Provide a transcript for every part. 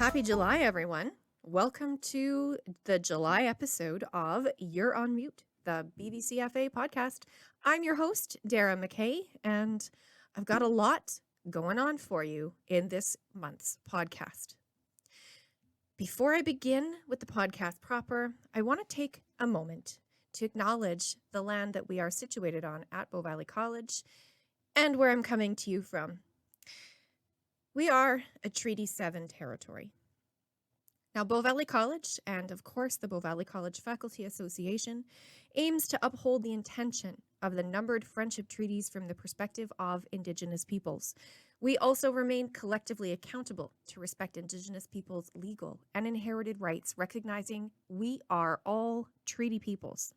Happy July, everyone. Welcome to the July episode of You're on Mute, the BVCFA podcast. I'm your host, Dara McKay, and I've got a lot going on for you in this month's podcast. Before I begin with the podcast proper, I want to take a moment to acknowledge the land that we are situated on at Bow Valley College and where I'm coming to you from. We are a Treaty 7 territory. Now, Bow Valley College, and of course the Bow Valley College Faculty Association, aims to uphold the intention of the numbered friendship treaties from the perspective of Indigenous peoples. We also remain collectively accountable to respect Indigenous peoples' legal and inherited rights, recognizing we are all treaty peoples.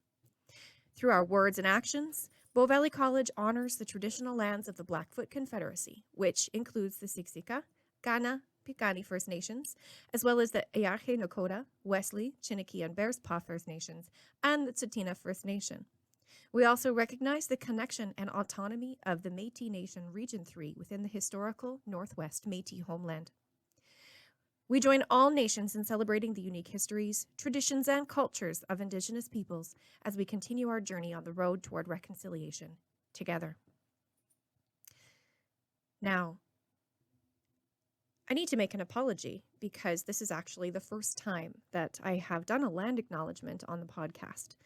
Through our words and actions, Bow Valley College honors the traditional lands of the Blackfoot Confederacy, which includes the Siksika, Kainai, Piikani First Nations, as well as the Eyahe Nakota, Wesley, Chiniki, and Bearspaw First Nations, and the Tsuut'ina First Nation. We also recognize the connection and autonomy of the Métis Nation Region 3 within the historical Northwest Métis homeland. We join all nations in celebrating the unique histories, traditions, and cultures of Indigenous peoples as we continue our journey on the road toward reconciliation together. Now, I need to make an apology because this is actually the first time that I have done a land acknowledgement on the podcast.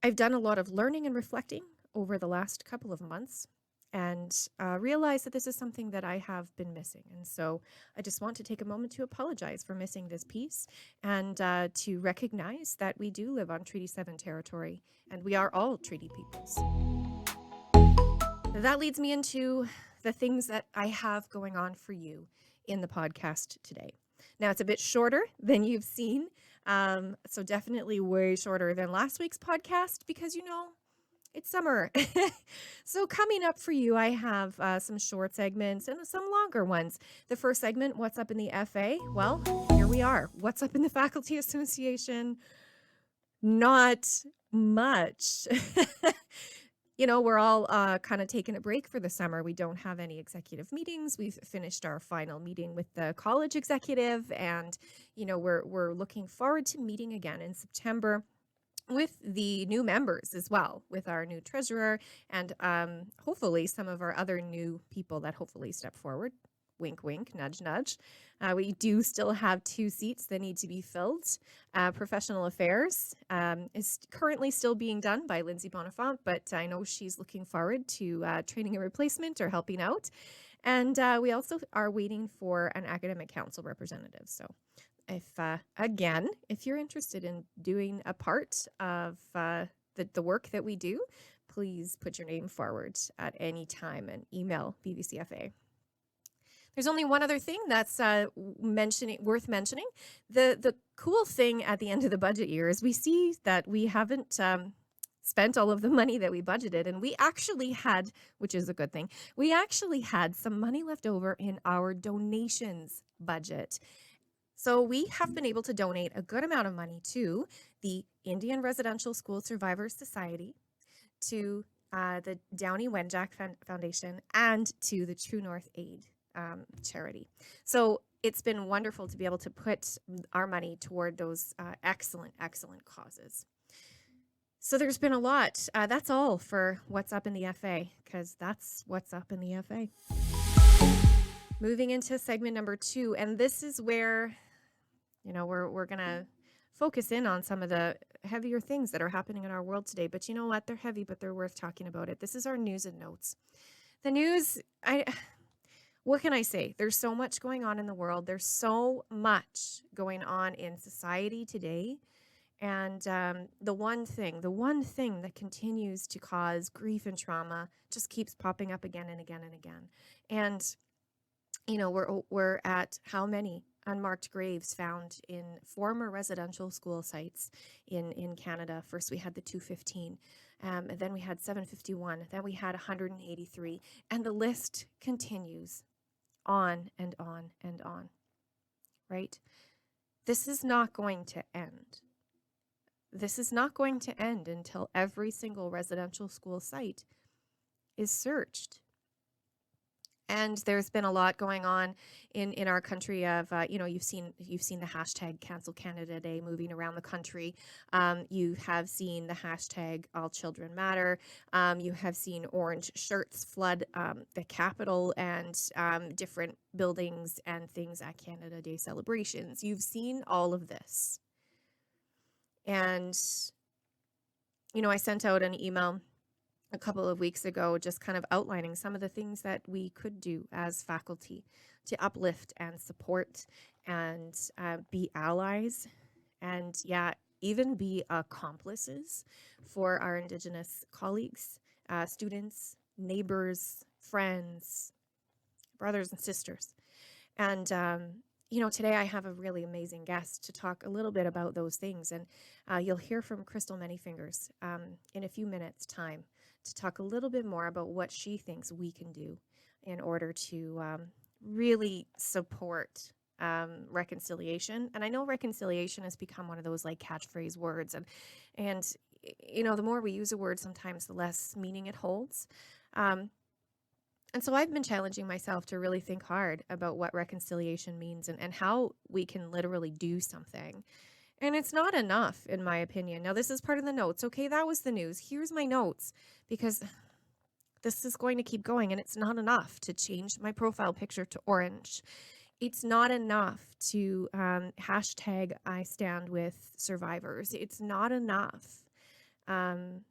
I've done a lot of learning and reflecting over the last couple of months and realized that this is something that I have been missing. And so I just want to take a moment to apologize for missing this piece and to recognize that we do live on Treaty 7 territory and we are all treaty peoples. That leads me into the things that I have going on for you in the podcast today. Now, it's a bit shorter than you've seen, so definitely way shorter than last week's podcast because, it's summer. So coming up for you, I have some short segments and some longer ones. The first segment, What's Up in the FA? Well, here we are. What's up in the Faculty Association? Not much. We're all kind of taking a break for the summer. We don't have any executive meetings. We've finished our final meeting with the college executive, and we're looking forward to meeting again in September with the new members as well, with our new treasurer and hopefully some of our other new people that hopefully step forward. Wink, wink, nudge, nudge. We do still have 2 seats that need to be filled. Professional Affairs is currently still being done by Lindsay Bonifant, but I know she's looking forward to training a replacement or helping out. And we also are waiting for an Academic Council representative. So if you're interested in doing a part of the work that we do, please put your name forward at any time and email BVCFA. There's only one other thing that's worth mentioning. The cool thing at the end of the budget year is we see that we haven't spent all of the money that we budgeted, and we actually had, which is a good thing, we actually had some money left over in our donations budget. So we have been able to donate a good amount of money to the Indian Residential School Survivors Society, to the Downey Wenjack Foundation, and to the True North Aid charity. So it's been wonderful to be able to put our money toward those excellent causes. So there's been a lot. That's all for What's Up in the FA, because that's what's up in the FA. Moving into segment number 2, and this is where, we're going to focus in on some of the heavier things that are happening in our world today. But you know what? They're heavy, but they're worth talking about it. This is our news and notes. The news, what can I say? There's so much going on in the world. There's so much going on in society today. And the one thing that continues to cause grief and trauma just keeps popping up again and again and again. And, we're at how many unmarked graves found in former residential school sites in Canada. First, we had the 215, and then we had 751, then we had 183, and the list continues on and on and on, right? This is not going to end. This is not going to end until every single residential school site is searched. And there's been a lot going on in our country of, you've seen the hashtag Cancel Canada Day moving around the country. You have seen the hashtag All Children Matter. You have seen orange shirts flood the Capitol and different buildings and things at Canada Day celebrations. You've seen all of this. And, I sent out an email a couple of weeks ago, just kind of outlining some of the things that we could do as faculty to uplift and support and be allies and, even be accomplices for our Indigenous colleagues, students, neighbors, friends, brothers and sisters. And, today I have a really amazing guest to talk a little bit about those things. And you'll hear from Crystal Manyfingers in a few minutes' time to talk a little bit more about what she thinks we can do in order to really support reconciliation. And I know reconciliation has become one of those like catchphrase words, and the more we use a word, sometimes the less meaning it holds. And so I've been challenging myself to really think hard about what reconciliation means and how we can literally do something. And it's not enough, in my opinion. Now, this is part of the notes. Okay, that was the news. Here's my notes, because this is going to keep going, and it's not enough to change my profile picture to orange. It's not enough to hashtag I stand with survivors. It's not enough. It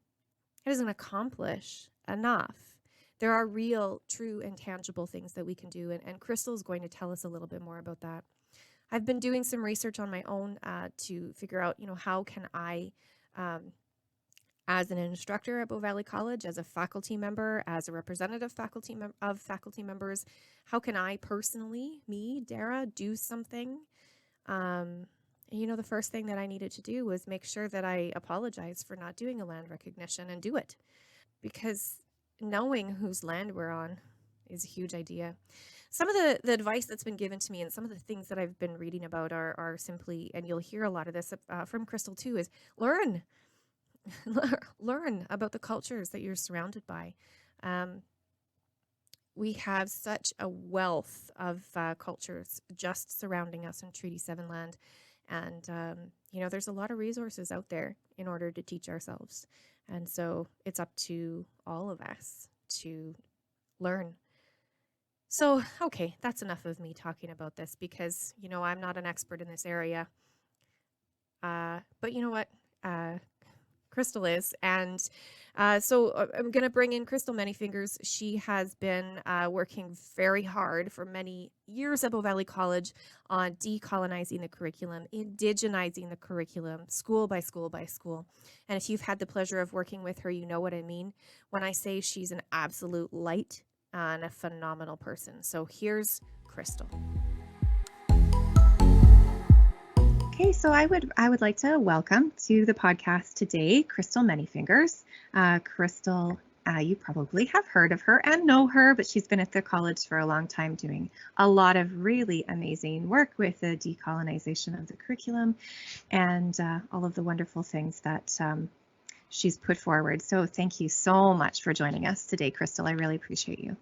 doesn't accomplish enough. There are real, true, and tangible things that we can do, and Crystal's going to tell us a little bit more about that. I've been doing some research on my own to figure out, how can I, as an instructor at Bow Valley College, as a faculty member, as a representative of faculty members, how can I personally, me, Dara, do something? The first thing that I needed to do was make sure that I apologize for not doing a land recognition and do it, because knowing whose land we're on is a huge idea. Some of the advice that's been given to me and some of the things that I've been reading about are simply, and you'll hear a lot of this from Crystal too, is learn about the cultures that you're surrounded by. We have such a wealth of cultures just surrounding us in Treaty 7 land. And, there's a lot of resources out there in order to teach ourselves. And so it's up to all of us to learn. So, okay, that's enough of me talking about this because, I'm not an expert in this area. But you know what? Crystal is. And so I'm going to bring in Crystal Manyfingers. She has been working very hard for many years at Bow Valley College on decolonizing the curriculum, indigenizing the curriculum, school by school by school. And if you've had the pleasure of working with her, you know what I mean when I say she's an absolute light and a phenomenal person. So here's Crystal. Okay, so I would like to welcome to the podcast today Crystal Manyfingers. Crystal, you probably have heard of her and know her, but she's been at the college for a long time doing a lot of really amazing work with the decolonization of the curriculum and all of the wonderful things that she's put forward. So thank you so much for joining us today, Crystal. I really appreciate you.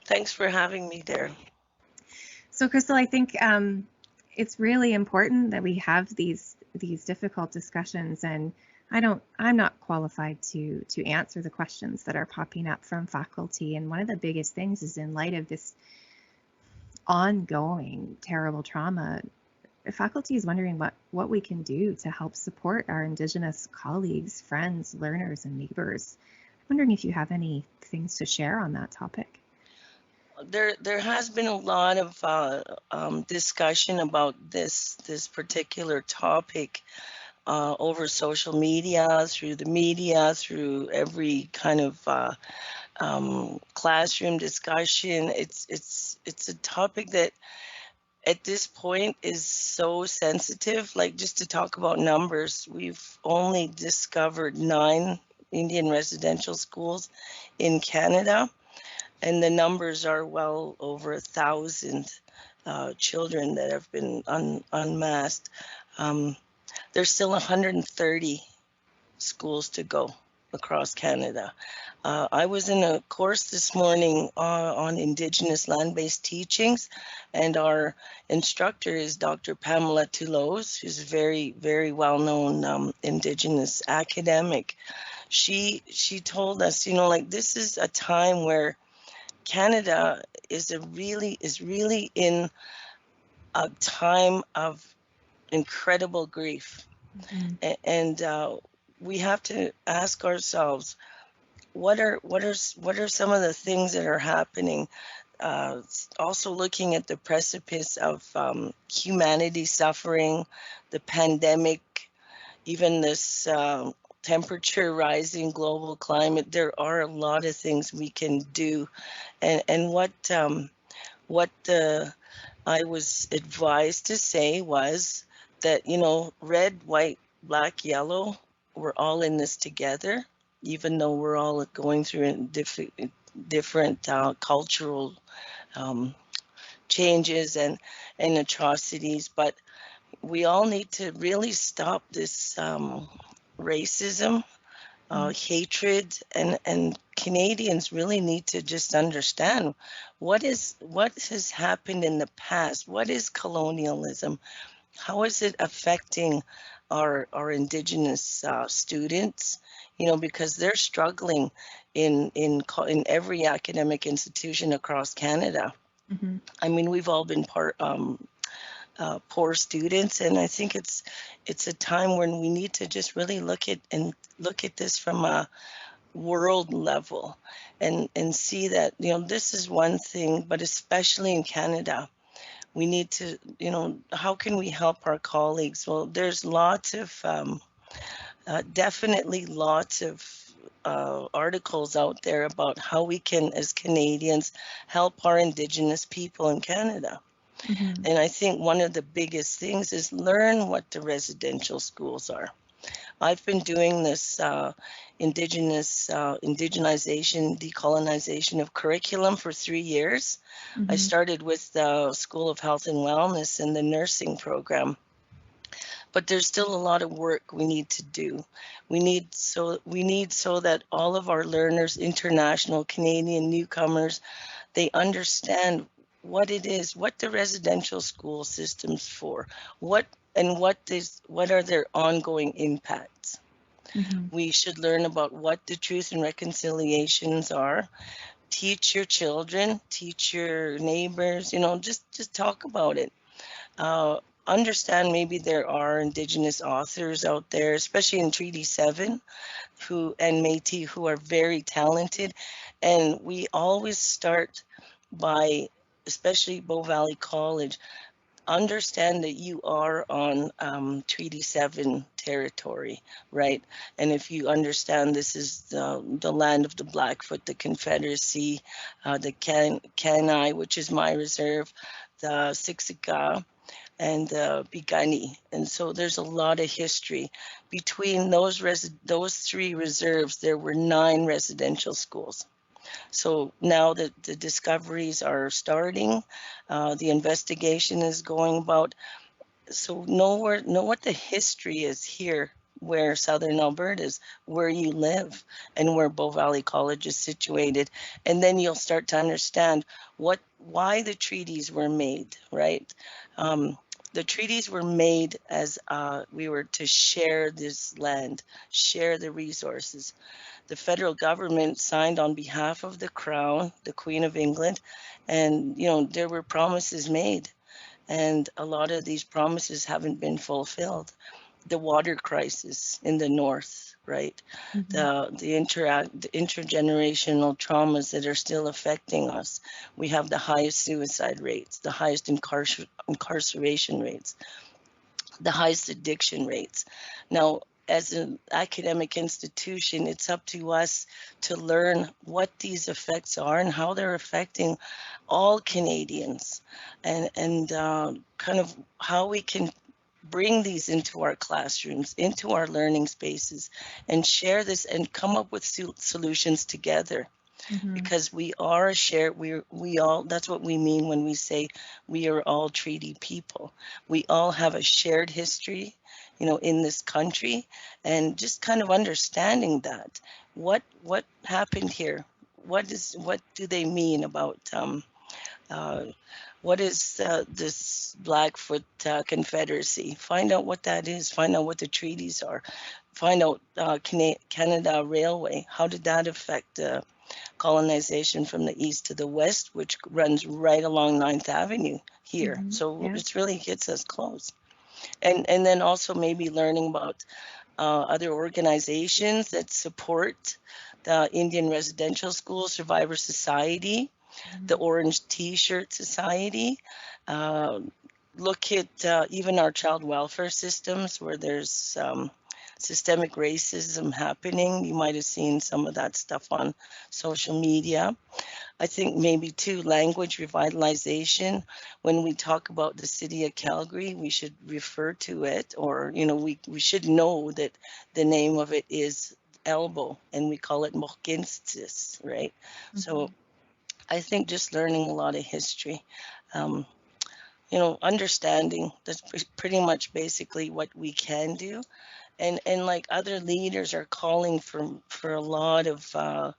Thanks for having me there. So Crystal, I think it's really important that we have these difficult discussions, and I'm not qualified to answer the questions that are popping up from faculty. And one of the biggest things is, in light of this ongoing terrible trauma, faculty is wondering what we can do to help support our Indigenous colleagues, friends, learners, and neighbors. I'm wondering if you have any things to share on that topic. There has been a lot of discussion about this particular topic over social media, through the media, through every kind of classroom discussion. It's a topic that at this point is so sensitive. Like, just to talk about numbers, we've only discovered 9 Indian residential schools in Canada, and the numbers are well over 1,000 children that have been unmasked. There's still 130 schools to go. across Canada. I was in a course this morning on Indigenous land-based teachings, and our instructor is Dr. Pamela Toulouse, who's a very, very well-known Indigenous academic. She told us, like, this is a time where Canada is really in a time of incredible grief. Mm-hmm. And we have to ask ourselves, what are some of the things that are happening? Also looking at the precipice of humanity suffering, the pandemic, even this temperature rising, global climate. There are a lot of things we can do, and what I was advised to say was that, red, white, black, yellow, we're all in this together, even though we're all going through different cultural changes and atrocities. But we all need to really stop this racism, hatred, and Canadians really need to just understand what has happened in the past. What is colonialism? How is it affecting our Indigenous students? Because they're struggling in every academic institution across Canada. Mm-hmm. I mean, we've all been poor students, and I think it's a time when we need to just really look at this from a world level and see that this is one thing, but especially in Canada, we need to how can we help our colleagues? Well, there's definitely lots of articles out there about how we can, as Canadians, help our Indigenous people in Canada. Mm-hmm. And I think one of the biggest things is learn what the residential schools are. I've been doing this indigenization, decolonization of curriculum for 3 years. Mm-hmm. I started with the School of Health and Wellness and the nursing program. But there's still a lot of work we need to do. We need so that all of our learners, international, Canadian newcomers, they understand what it is, what the residential school system's for, what are their ongoing impacts. Mm-hmm. We should learn about what the truth and reconciliations are. Teach your children, teach your neighbors, just talk about it. Understand maybe there are Indigenous authors out there, especially in Treaty 7 and Métis, who are very talented. And we always start by, especially Bow Valley College, understand that you are on Treaty 7 territory, right? And if you understand this is the land of the Blackfoot, the Confederacy, the Kenai, which is my reserve, the Siksika, and the Bigani. And so there's a lot of history. Between those 3 reserves, there were 9 residential schools. So now that the discoveries are starting, the investigation is going about. So know what the history is here, where Southern Alberta is, where you live, and where Bow Valley College is situated. And then you'll start to understand why the treaties were made, right? The treaties were made as we were to share this land, share the resources. The federal government signed on behalf of the Crown, the Queen of England, and there were promises made, and a lot of these promises haven't been fulfilled. The water crisis in the north, right? Mm-hmm. The intergenerational traumas that are still affecting us. We have the highest suicide rates, the highest incarceration rates, the highest addiction rates. Now, as an academic institution, it's up to us to learn what these effects are and how they're affecting all Canadians, and kind of how we can bring these into our classrooms, into our learning spaces, and share this and come up with solutions together. Mm-hmm. Because we are a shared, we all, that's what we mean when we say we are all treaty people. We all have a shared history, in this country, and just kind of understanding that what happened here? What do they mean about uh, what is this Blackfoot Confederacy? Find out what that is. Find out what the treaties are. Find out Canada Railway. How did that affect colonization from the east to the west, which runs right along 9th Avenue here? So Yeah. it really hits us close. And then also maybe learning about other organizations that support the Indian Residential School Survivor Society, the Orange T-Shirt Society. Uh, Look at even our child welfare systems where there's systemic racism happening. You might have seen some of that stuff on social media. I think maybe too, language revitalization. When we talk about the city of Calgary, we should refer to it, or, we should know that the name of it is elbow and we call it Mohkinstsis, right? So I think just learning a lot of history, um, understanding that's pretty much basically what we can do. And like other leaders are calling for a lot of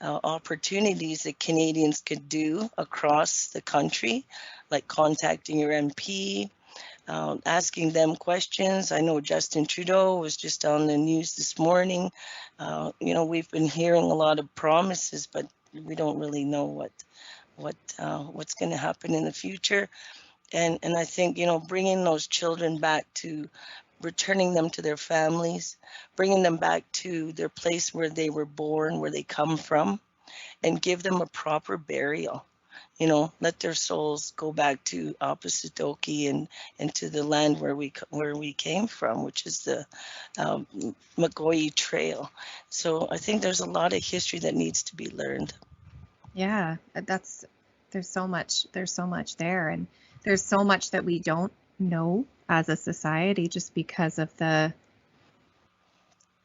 opportunities that Canadians could do across the country, like contacting your MP, asking them questions. I know Justin Trudeau was just on the news this morning. We've been hearing a lot of promises, but we don't really know what's going to happen in the future. And I think, bringing those children back to returning them to their families, bringing them back to their place where they were born, where they come from, and give them a proper burial. Let their souls go back to Apasitoki and to the land where we came from, which is the Magoyi Trail. So I think there's a lot of history that needs to be learned. Yeah, there's so much there, and there's so much that we don't know as a society just because of the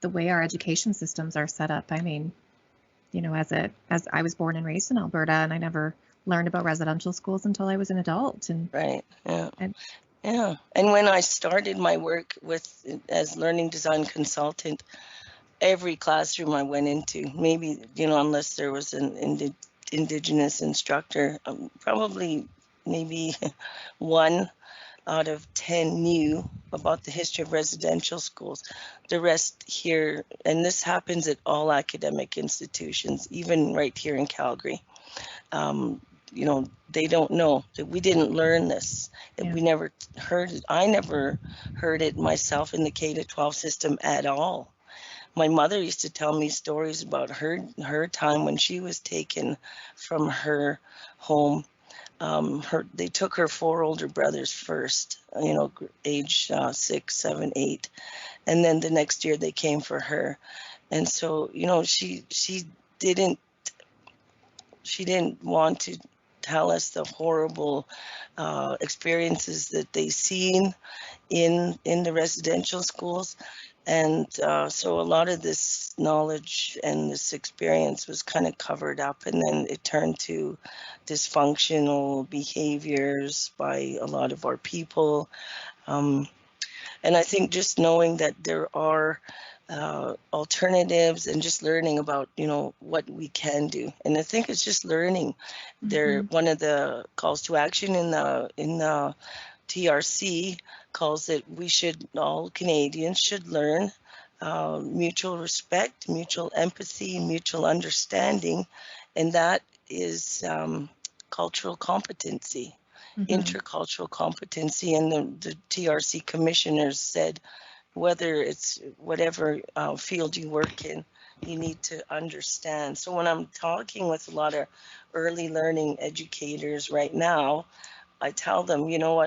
way our education systems are set up. I mean, as I was born and raised in Alberta, and I never learned about residential schools until I was an adult. And right, yeah. And when I started my work as learning design consultant, every classroom I went into, maybe, unless there was an Indigenous instructor, probably maybe 1 out of 10 knew about the history of residential schools. The rest here, and this happens at all academic institutions, even right here in Calgary, they don't know that we didn't learn this, that we never heard it. I never heard it myself in the K-12 system at all. My mother used to tell me stories about her time when she was taken from her home. They took her 4 older brothers first, age 6, 7, 8, and then the next year they came for her. And so, she didn't want to tell us the horrible experiences that they seen in the residential schools. And so a lot of this knowledge and this experience was kind of covered up, and then it turned to dysfunctional behaviors by a lot of our people. And I think just knowing that there are alternatives and just learning about, what we can do. And I think it's just learning. One of the calls to action in the TRC calls it all Canadians should learn mutual respect, mutual empathy, mutual understanding, and that is cultural competency, intercultural competency. And the TRC commissioners said, whether it's whatever field you work in, you need to understand. So when I'm talking with a lot of early learning educators right now, I tell them,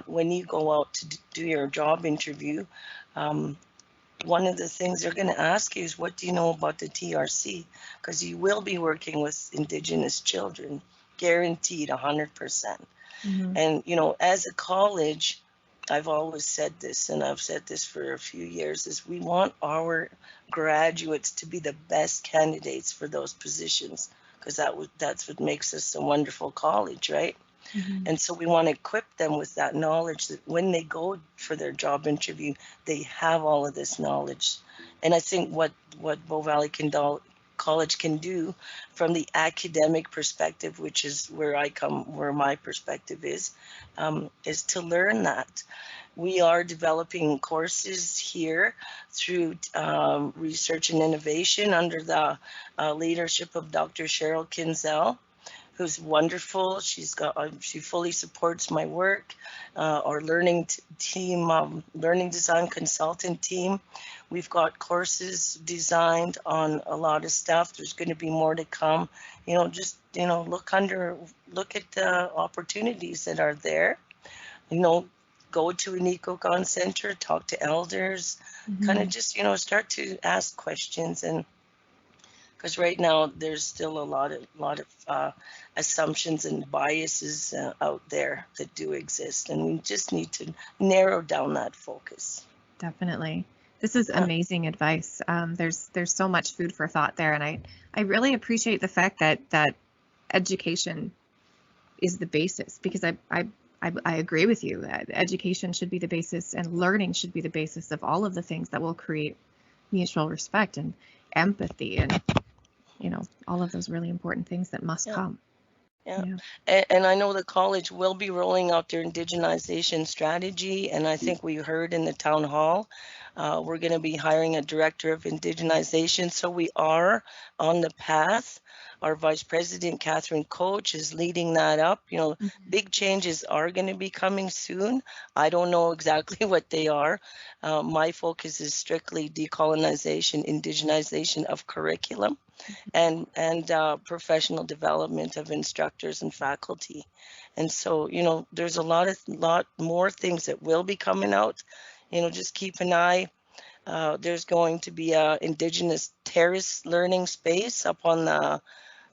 when you go out to do your job interview, one of the things they're going to ask you is, what do you know about the TRC? Because you will be working with Indigenous children, guaranteed 100%. And, as a college, I've always said this, and I've said this for a few years, is we want our graduates to be the best candidates for those positions, because that's what makes us a wonderful college, right? And so we want to equip them with that knowledge that when they go for their job interview, they have all of this knowledge. And I think what Bow Valley college can do from the academic perspective, which is where I come, where my perspective is to learn that. We are developing courses here through research and innovation under the leadership of Dr. Cheryl Kinzel, who's wonderful. She fully supports my work. Our learning team, learning design consultant team. We've got courses designed on a lot of stuff. There's going to be more to come. Just look at the opportunities that are there. Go to an EcoCon center, talk to elders, kind of just start to ask questions, and because right now there's still a lot of assumptions and biases out there that do exist, and we just need to narrow down that focus. Definitely. This is amazing advice. There's so much food for thought there, and I really appreciate the fact that education is the basis, because I agree with you that education should be the basis, and learning should be the basis of all of the things that will create mutual respect and empathy, and all of those really important things that must come. Yeah. And I know the college will be rolling out their indigenization strategy, and I think we heard in the town hall, we're going to be hiring a director of indigenization, so we are on the path. Our Vice President, Catherine Coach, is leading that up. Big changes are going to be coming soon. I don't know exactly what they are. My focus is strictly decolonization, indigenization of curriculum, and professional development of instructors and faculty. And so, there's a lot more things that will be coming out. Just keep an eye. There's going to be a Indigenous terrace learning space up on the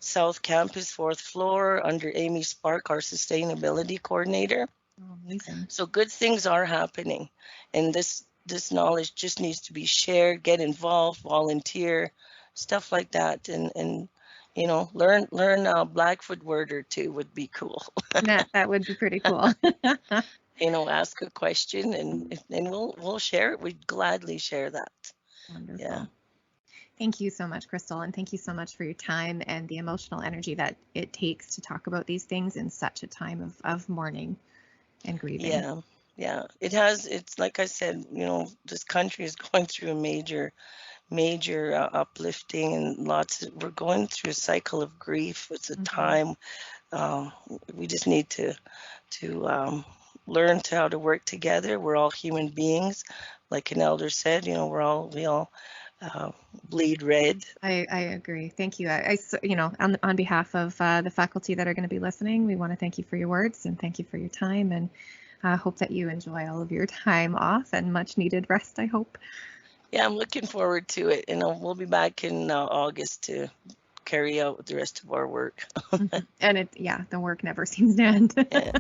South Campus, 4th floor, under Amy Spark, our sustainability coordinator. Oh, amazing. So good things are happening, and this knowledge just needs to be shared. Get involved, volunteer, stuff like that, and learn a Blackfoot word or two would be cool. That would be pretty cool. Ask a question, and we'll share it. We'd gladly share that. Wonderful. Yeah. Thank you so much, Crystal, and thank you so much for your time and the emotional energy that it takes to talk about these things in such a time of mourning and grieving. Yeah. It's like I said, this country is going through a major uplifting, and we're going through a cycle of grief. It's a time we just need to learn how to work together. We're all human beings, like an elder said. We all bleed red. I agree. Thank you. On behalf of the faculty that are going to be listening, we want to thank you for your words and thank you for your time, and hope that you enjoy all of your time off and much needed rest, I hope. Yeah, I'm looking forward to it. We'll be back in August to carry out the rest of our work. And the work never seems to end. Yeah.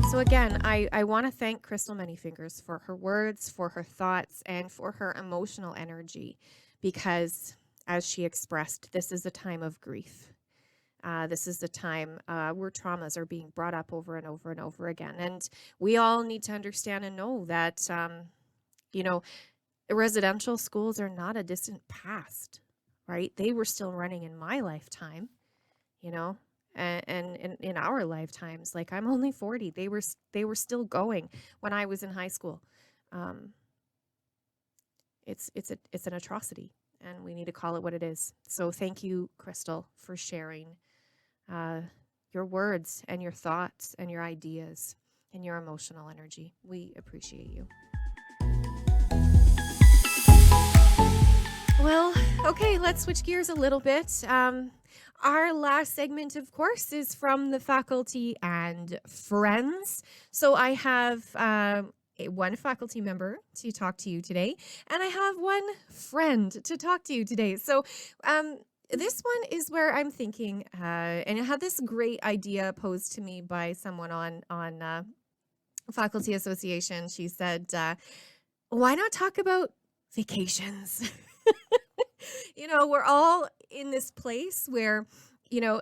So again, I want to thank Crystal Manyfingers for her words, for her thoughts, and for her emotional energy, because as she expressed, this is a time of grief. This is the time where traumas are being brought up over and over and over again. And we all need to understand and know that, residential schools are not a distant past, right? They were still running in my lifetime, and in our lifetimes. Like, I'm only 40. They were still going when I was in high school. It's an atrocity, and we need to call it what it is. So thank you, Crystal, for sharing your words and your thoughts and your ideas and your emotional energy. We appreciate you. Well, okay, let's switch gears a little bit. Our last segment, of course, is from the faculty and friends. So I have one faculty member to talk to you today, and I have one friend to talk to you today. So this one is where I'm thinking, and I had this great idea posed to me by someone on Faculty Association. She said, why not talk about vacations? We're all in this place where,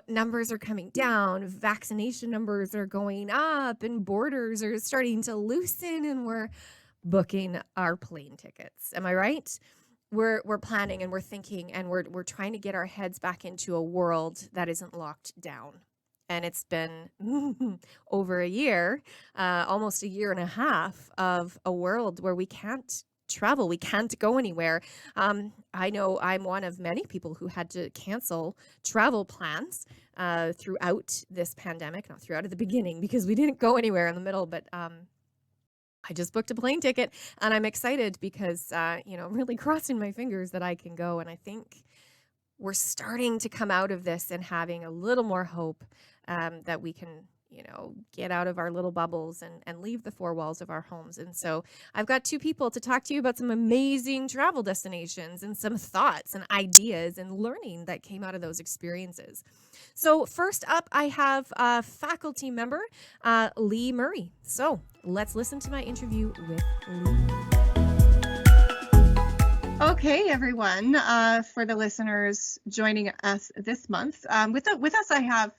numbers are coming down, vaccination numbers are going up, and borders are starting to loosen, and we're booking our plane tickets. Am I right? we're planning and we're thinking and we're trying to get our heads back into a world that isn't locked down. And it's been over a year, almost a year and a half of a world where we can't travel, we can't go anywhere. I know I'm one of many people who had to cancel travel plans throughout this pandemic, not throughout at the beginning because we didn't go anywhere in the middle, but I just booked a plane ticket and I'm excited because, really crossing my fingers that I can go. And I think we're starting to come out of this and having a little more hope that we can, get out of our little bubbles and leave the four walls of our homes. And so I've got two people to talk to you about some amazing travel destinations and some thoughts and ideas and learning that came out of those experiences. So first up, I have a faculty member, Lee Murray. So let's listen to my interview with Lee. Okay, everyone, for the listeners joining us this month, with us I have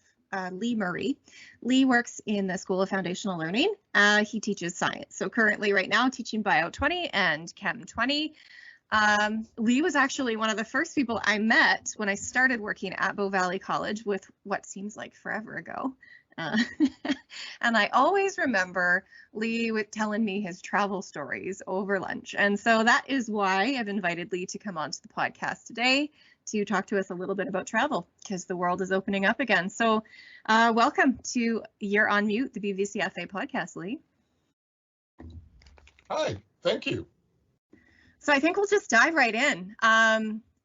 Lee Murray. Lee works in the School of Foundational Learning. He teaches science. So currently right now teaching Bio 20 and Chem 20. Lee was actually one of the first people I met when I started working at Bow Valley College with what seems like forever ago. And I always remember Lee telling me his travel stories over lunch. And so that is why I've invited Lee to come onto the podcast today to talk to us a little bit about travel because the world is opening up again. So welcome to You're on Mute, the BVCFA podcast, Lee. Hi, thank you. So I think we'll just dive right in.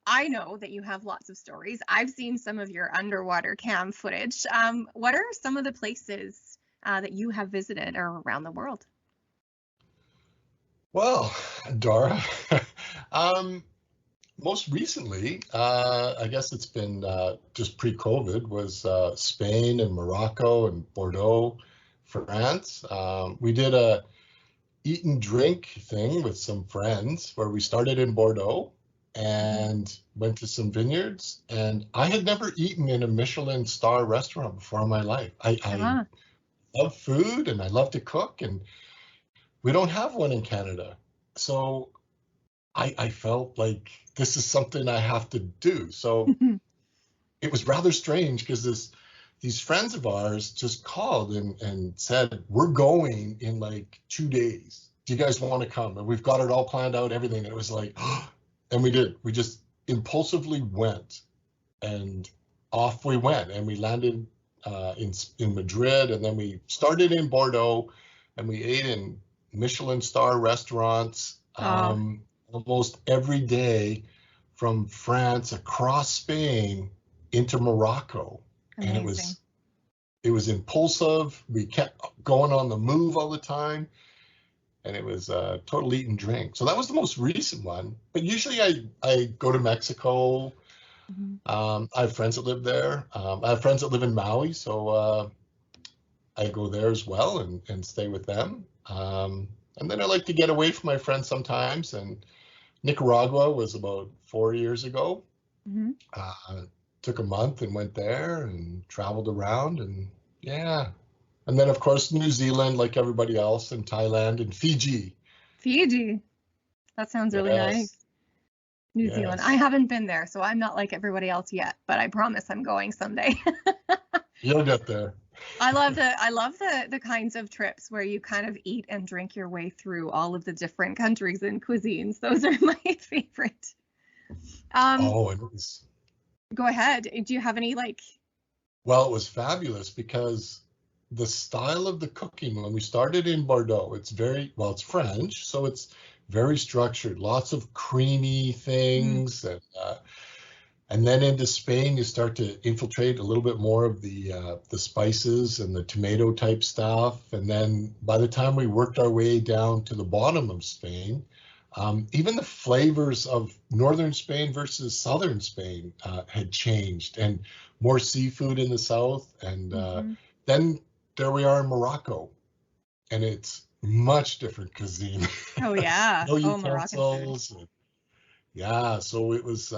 I know that you have lots of stories. I've seen some of your underwater cam footage. What are some of the places that you have visited or around the world? Well, Dora, most recently, I guess it's been just pre-COVID, was Spain and Morocco and Bordeaux, France. We did a eat and drink thing with some friends where we started in Bordeaux and went to some vineyards. And I had never eaten in a Michelin star restaurant before in my life. I love food and I love to cook, and we don't have one in Canada. So I felt like this is something I have to do. So it was rather strange because these friends of ours just called and said, we're going in like 2 days. Do you guys want to come? And we've got it all planned out, everything. And it was like, and we did. We just impulsively went, and off we went. And we landed in Madrid, and then we started in Bordeaux, and we ate in Michelin star restaurants almost every day from France across Spain into Morocco. Amazing. And it was impulsive. We kept going on the move all the time, and it was total eat and drink. So that was the most recent one. But usually I go to Mexico. I have friends that live there. I have friends that live in Maui, so I go there as well and stay with them. And then I like to get away from my friends sometimes. And Nicaragua was about 4 years ago. Took a month and went there and traveled around, and yeah. And then of course New Zealand, like everybody else, and Thailand and Fiji. Fiji. That sounds really nice. New Zealand. I haven't been there, so I'm not like everybody else yet, but I promise I'm going someday. You'll get there. I love the kinds of trips where you kind of eat and drink your way through all of the different countries and cuisines. Those are my favorite. It was. Go ahead. Do you have any Well, it was fabulous because the style of the cooking, when we started in Bordeaux, it's French, so it's very structured, lots of creamy things. And then into Spain, you start to infiltrate a little bit more of the spices and the tomato type stuff. And then by the time we worked our way down to the bottom of Spain, even the flavors of northern Spain versus southern Spain had changed, and more seafood in the south. And then there we are in Morocco, and it's much different cuisine. Oh yeah. No utensils. Yeah, so it was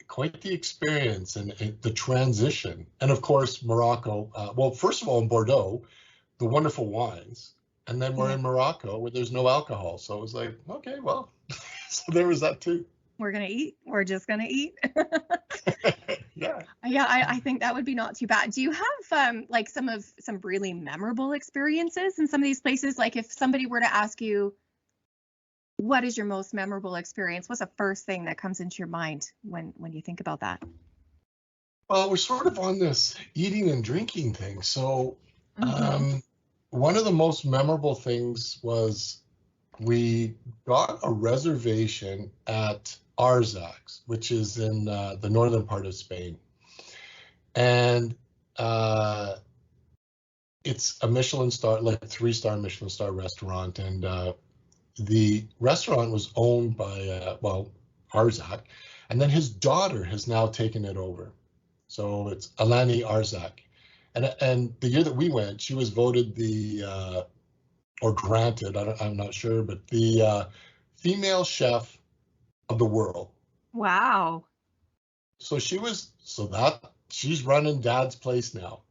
quite the experience and the transition. And of course, Morocco, well, first of all, in Bordeaux, the wonderful wines. And then we're in Morocco where there's no alcohol. So it was like, okay, well, so there was that too. we're gonna eat. We're just gonna eat. Yeah. Yeah, I think that would be not too bad. Do you have like some really memorable experiences in some of these places? Like if somebody were to ask you, what is your most memorable experience? What's the first thing that comes into your mind when you think about that? Well, we're sort of on this eating and drinking thing. So one of the most memorable things was we got a reservation at Arzac, which is in the northern part of Spain. And it's a Michelin star, like a 3-star Michelin star restaurant. And the restaurant was owned by, Arzac. And then his daughter has now taken it over. So it's Alani Arzac. And the year that we went, she was voted or granted, I'm not sure, but the female chef of the world. Wow. So she's running Dad's place now,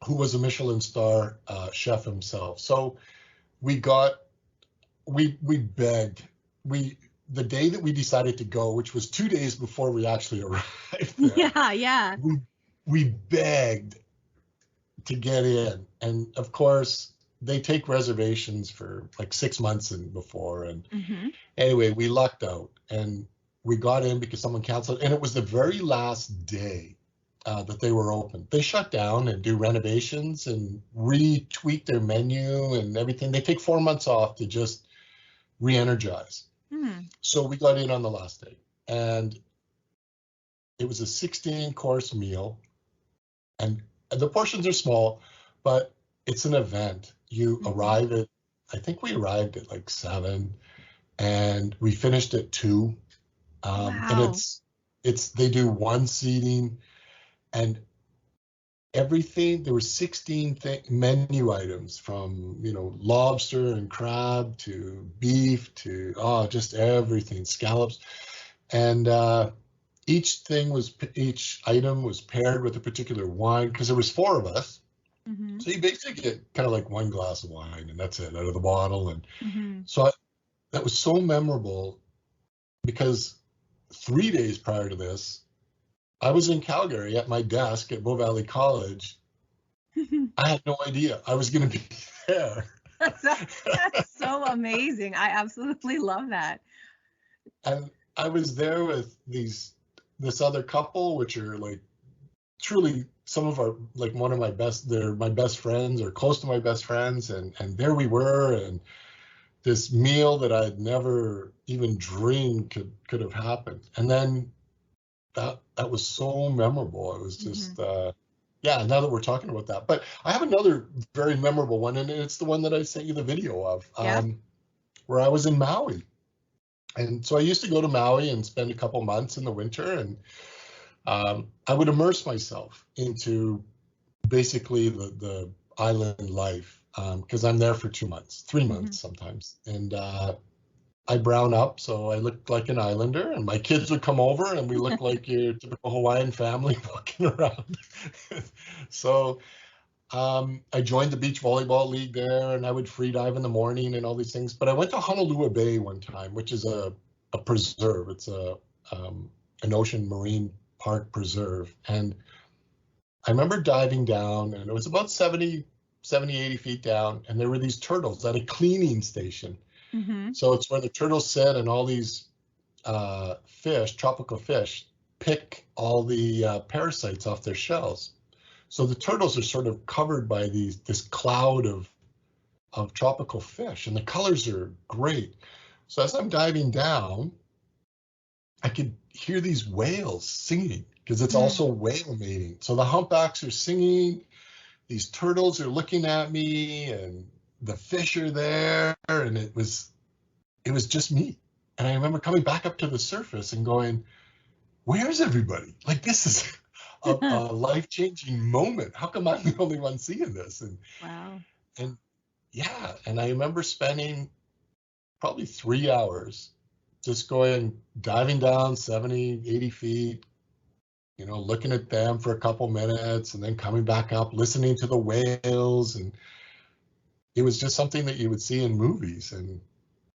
who was a Michelin star chef himself. So we begged. The day that we decided to go, which was 2 days before we actually arrived there, Yeah. we begged to get in. And of course, they take reservations for like 6 months before. And anyway, we lucked out and we got in because someone canceled. And it was the very last day that they were open. They shut down and do renovations and retweak their menu and everything. They take 4 months off to just re-energize. So we got in on the last day, and it was a 16-course meal, and the portions are small, but it's an event. You arrive at, I think we arrived at like 7, and we finished at 2. Wow. And they do 1 seating, and everything. There were 16 menu items from, lobster and crab to beef to just everything, scallops, and each item was paired with a particular wine because there was 4 of us. So you basically get kind of like 1 glass of wine and that's it out of the bottle. And so that was so memorable because 3 days prior to this, I was in Calgary at my desk at Bow Valley College. I had no idea I was going to be there. That's so amazing. I absolutely love that. And I was there with this other couple, which are like truly some of our, like one of my best, they're my best friends or close to my best friends. And there we were, and this meal that I'd never even dreamed could have happened. And then that was so memorable. It was just, now that we're talking about that. But I have another very memorable one, and it's the one that I sent you the video of, where I was in Maui. And so I used to go to Maui and spend a couple months in the winter, and I would immerse myself into basically the island life, because I'm there for 2 months, 3 months sometimes. And I brown up, so I looked like an islander, and my kids would come over and we looked like your typical Hawaiian family walking around. So I joined the beach volleyball league there, and I would free dive in the morning and all these things. But I went to Honolulu Bay one time, which is a preserve. It's an ocean marine park preserve. And I remember diving down, and it was about 70, 80 feet down, and there were these turtles at a cleaning station. So it's where the turtles sit, and all these fish, tropical fish, pick all the parasites off their shells. So the turtles are sort of covered by this cloud of tropical fish, and the colors are great. So as I'm diving down, I could hear these whales singing, because it's also whale mating. So the humpbacks are singing, these turtles are looking at me, and the fish are there, and it was just me. And I remember coming back up to the surface and going, where's everybody? Like, this is a life-changing moment. How come I'm the only one seeing this? And wow. And and I remember spending probably 3 hours just diving down 70, 80 feet, looking at them for a couple minutes, and then coming back up, listening to the whales. And it was just something that you would see in movies. And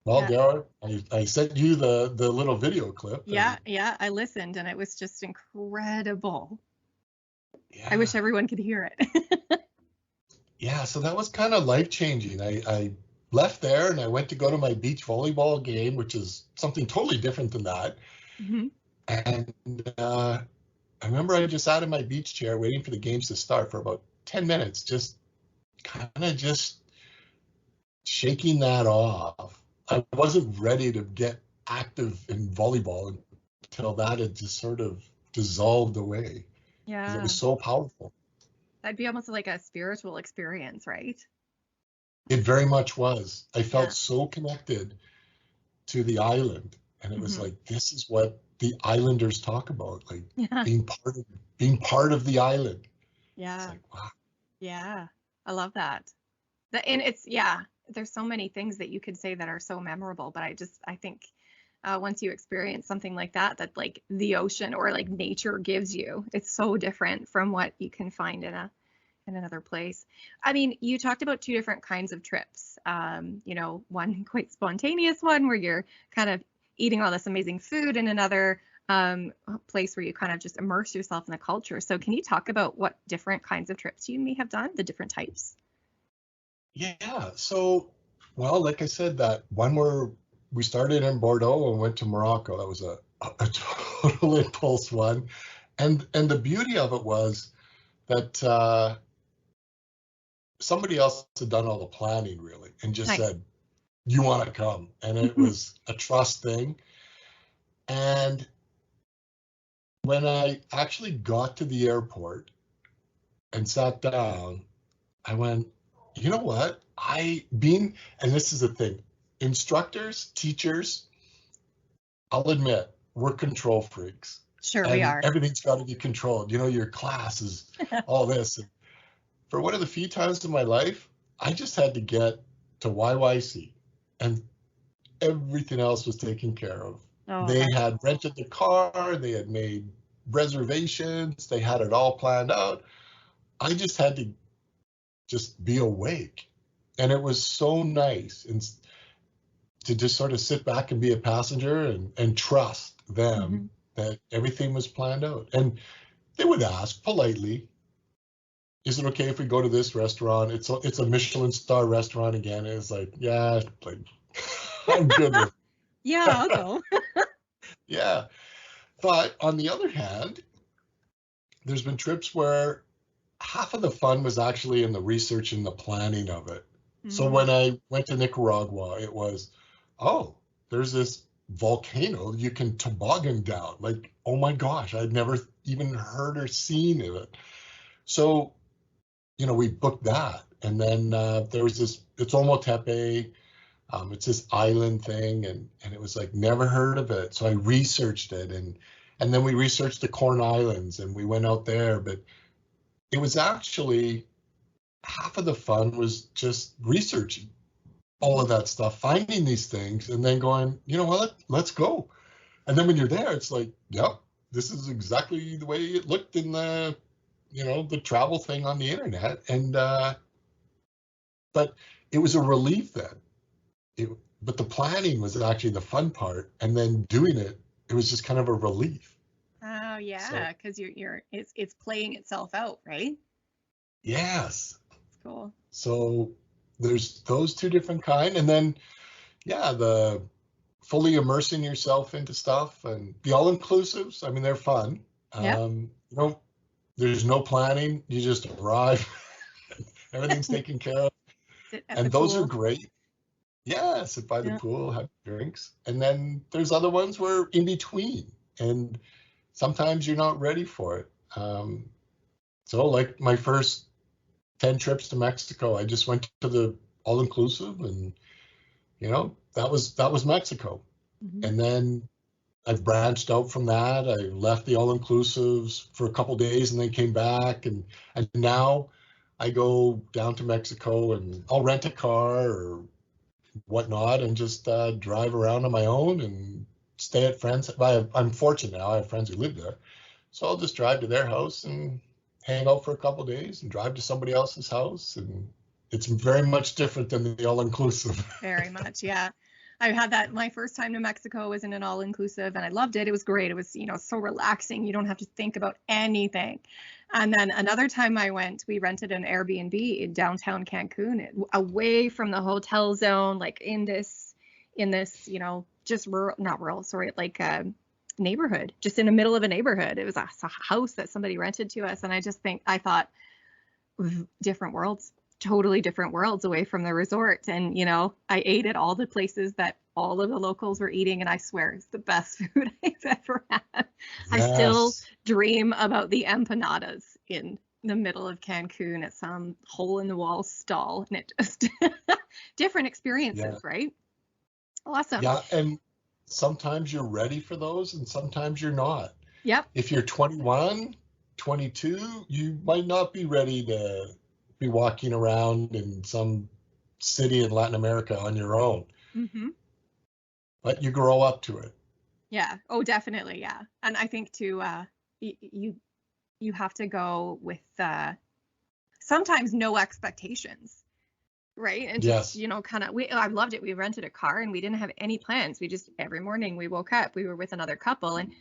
Well, Yeah. Dara, I sent you the little video clip. Yeah, yeah, I listened and it was just incredible. Yeah. I wish everyone could hear it. Yeah, so that was kind of life-changing. I left there and I went to go to my beach volleyball game, which is something totally different than that. Mhm. And I remember I just sat in my beach chair waiting for the games to start for about 10 minutes, just kind of just shaking that off. I wasn't ready to get active in volleyball until that had just sort of dissolved away because it Yeah. was so powerful. That'd be almost like a spiritual experience, right? It very much was. I Yeah. felt so connected to the island, and it was Mhm. like, this is what the islanders talk about, like Yeah. being part of the island. It's Yeah. like, wow. Yeah. I love that. And there's so many things that you could say that are so memorable, but I think once you experience something like that like the ocean or like nature gives you, it's so different from what you can find in another place. I mean, you talked about two different kinds of trips. One quite spontaneous one where you're kind of eating all this amazing food, and another place where you kind of just immerse yourself in the culture. So can you talk about what different kinds of trips you may have done, the different types? Yeah. So, well, like I said, that one where we started in Bordeaux and went to Morocco, that was a total impulse one. And the beauty of it was that somebody else had done all the planning really and just Nice. said, you want to come. And it was a trust thing. And when I actually got to the airport and sat down, I went, you know what? And this is the thing, instructors, teachers, I'll admit, we're control freaks. Sure, we And are. everything's got to be controlled. Your class is all this. And for one of the few times in my life, I just had to get to YYC and everything else was taken care of. Oh, They that's had rented the car, they had made reservations, they had it all planned out. I just had to just be awake. And it was so nice to just sort of sit back and be a passenger and trust them that everything was planned out. And they would ask politely, is it okay if we go to this restaurant? It's a Michelin star restaurant again. And it's like, yeah, like I'm good with Yeah, I'll go. yeah. But on the other hand, there's been trips where half of the fun was actually in the research and the planning of it. So when I went to Nicaragua, it was, oh, there's this volcano you can toboggan down. Like, oh my gosh, I'd never even heard or seen of it. So, we booked that. And then there was this, it's Omotepe. It's this island thing, and it was like never heard of it. So I researched it, and then we researched the Corn Islands, and we went out there. But it was actually half of the fun was just researching all of that stuff, finding these things, and then going, you know what, let's go. And then when you're there, it's like, yep, this is exactly the way it looked in the travel thing on the internet. And but it was a relief then. But the planning was actually the fun part, and then doing it was just kind of a relief. Oh yeah, because it's playing itself out, right? Yes. It's cool. So there's those two different kind, and then the fully immersing yourself into stuff and the all-inclusives. I mean, they're fun. Yeah. There's no planning. You just arrive. Everything's taken care of, Sit at and the those pool. are great. Yeah, sit by the Yeah. pool, have drinks. And then there's other ones where in between, and sometimes you're not ready for it. So like my first 10 trips to Mexico, I just went to the all-inclusive, and that was Mexico. And then I branched out from that. I left the all-inclusives for a couple days and then came back, and now I go down to Mexico and I'll rent a car or whatnot and just drive around on my own and stay at friends. I'm fortunate now, I have friends who live there. So I'll just drive to their house and hang out for a couple of days and drive to somebody else's house. And it's very much different than the all-inclusive. Very much, yeah. I had that my first time to Mexico was in an all-inclusive and I loved it. It was great. It was, so relaxing. You don't have to think about anything. And then another time I went, we rented an Airbnb in downtown Cancun, away from the hotel zone, like in this, just rural, not rural, sorry, like neighborhood, just in the middle of a neighborhood. It was a house that somebody rented to us. And I thought different worlds. Totally different worlds away from the resort. And, I ate at all the places that all of the locals were eating. And I swear it's the best food I've ever had. Yes. I still dream about the empanadas in the middle of Cancun at some hole in the wall stall. And it just different experiences, right? Awesome. Yeah. And sometimes you're ready for those and sometimes you're not. Yep. If you're 21, 22, you might not be ready to be walking around in some city in Latin America on your own. Mm-hmm. But you grow up to it. Yeah. Oh, definitely. Yeah. And I think too, you have to go with sometimes no expectations, right? And just, I loved it. We rented a car and we didn't have any plans. We just, every morning we woke up, we were with another couple and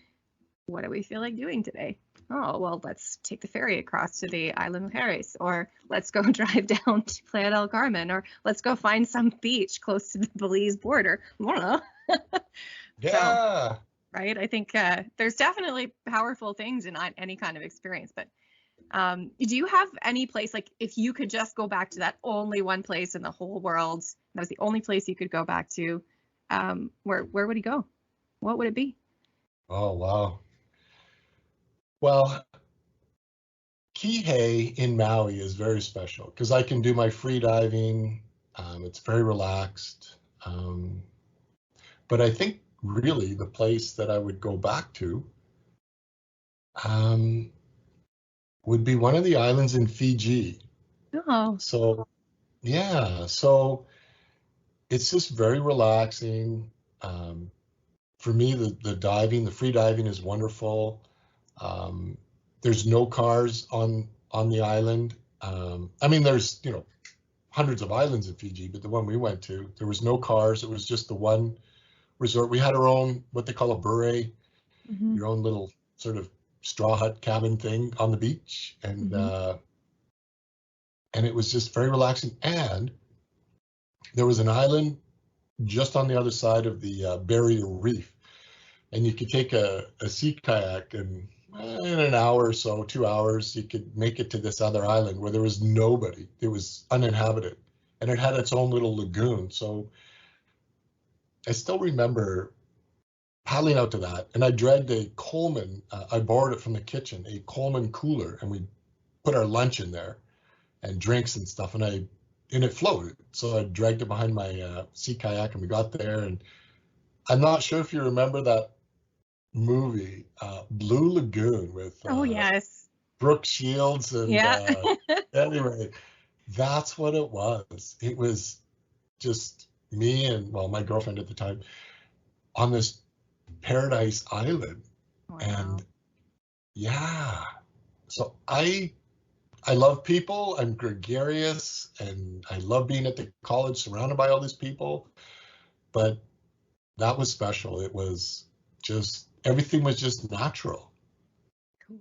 what do we feel like doing today? Oh, well, let's take the ferry across to the island of Harris, or let's go drive down to Playa del Carmen, or let's go find some beach close to the Belize border. I don't know. Yeah. So, right. I think there's definitely powerful things in any kind of experience. But do you have any place, like if you could just go back to that only one place in the whole world, that was the only place you could go back to, where would you go? What would it be? Oh, wow. Well, Kihei in Maui is very special because I can do my free diving. It's very relaxed. But I think really the place that I would go back to would be one of the islands in Fiji. Oh. So, yeah. So it's just very relaxing. For me, the diving, the free diving is wonderful. There's no cars on the island. I mean, there's, hundreds of islands in Fiji, but the one we went to, there was no cars. It was just the one resort. We had our own, what they call a bure, your own little sort of straw hut cabin thing on the beach. And, and it was just very relaxing. And there was an island just on the other side of the barrier reef. And you could take a sea kayak and in an hour or so, 2 hours, you could make it to this other island where there was nobody. It was uninhabited and it had its own little lagoon. So I still remember paddling out to that, and I dragged a Coleman, I borrowed it from the kitchen, a Coleman cooler, and we put our lunch in there and drinks and stuff, and it floated. So I dragged it behind my sea kayak and we got there. And I'm not sure if you remember that movie, Blue Lagoon with oh yes, Brooke Shields and yeah. Anyway, that's what it was. It was just me and my girlfriend at the time on this paradise island. Wow. And yeah, so I love people. I'm gregarious and I love being at the college surrounded by all these people, but that was special. It was just, everything was just natural. Cool.